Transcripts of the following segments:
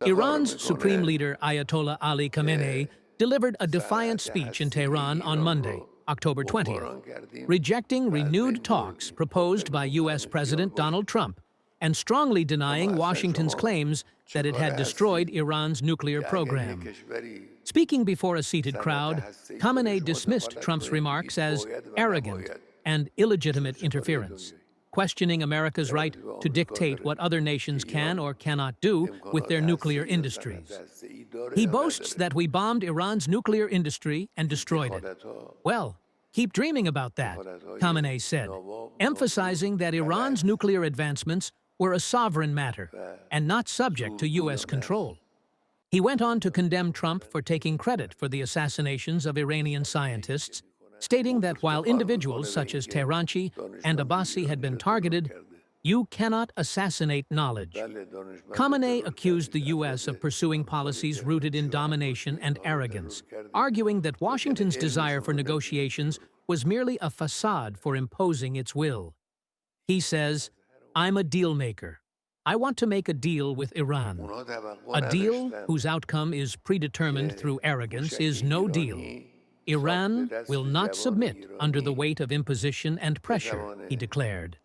Iran's supreme leader Ayatollah Ali Khamenei delivered a defiant speech in Tehran on Monday, October 20th, rejecting renewed talks proposed by U.S. President Donald Trump and strongly denying Washington's claims that it had destroyed Iran's nuclear program. Speaking before a seated crowd, Khamenei dismissed Trump's remarks as arrogant and illegitimate interference, questioning America's right to dictate what other nations can or cannot do with their nuclear industries. He boasts that we bombed Iran's nuclear industry and destroyed it. Well, keep dreaming about that, Khamenei said, emphasizing that Iran's nuclear advancements were a sovereign matter and not subject to U.S. control. He went on to condemn Trump for taking credit for the assassinations of Iranian scientists, stating that while individuals such as Tehranchi and Abbasi had been targeted, you cannot assassinate knowledge. Khamenei accused the U.S. of pursuing policies rooted in domination and arrogance, arguing that Washington's desire for negotiations was merely a facade for imposing its will. He says, "I'm a deal maker. I want to make a deal with Iran. A deal whose outcome is predetermined through arrogance is no deal. Iran will not submit under the weight of imposition and pressure," he declared.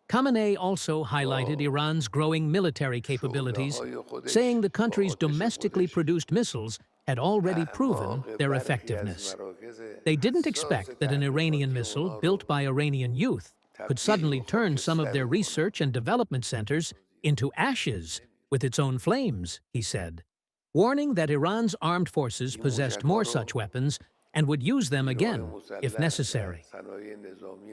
Khamenei also highlighted Iran's growing military capabilities, saying the country's domestically produced missiles had already proven their effectiveness. They didn't expect that an Iranian missile built by Iranian youth could suddenly turn some of their research and development centers into ashes with its own flames, he said, warning that Iran's armed forces possessed more such weapons and would use them again, if necessary.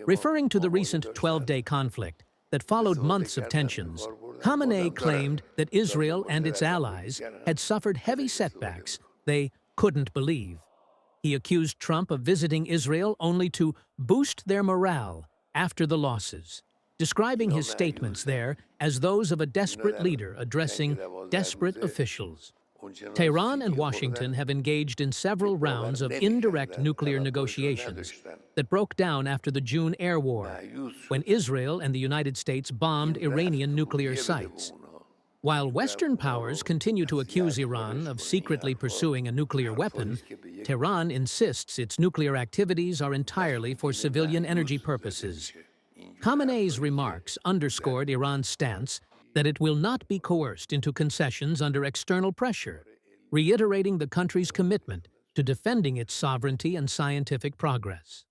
Referring to the recent 12-day conflict that followed months of tensions, Khamenei claimed that Israel and its allies had suffered heavy setbacks they couldn't believe. He accused Trump of visiting Israel only to boost their morale after the losses, describing his statements there as those of a desperate leader addressing desperate officials. Tehran and Washington have engaged in several rounds of indirect nuclear negotiations that broke down after the June air war, when Israel and the United States bombed Iranian nuclear sites. While Western powers continue to accuse Iran of secretly pursuing a nuclear weapon, Tehran insists its nuclear activities are entirely for civilian energy purposes. Khamenei's remarks underscored Iran's stance that it will not be coerced into concessions under external pressure, reiterating the country's commitment to defending its sovereignty and scientific progress.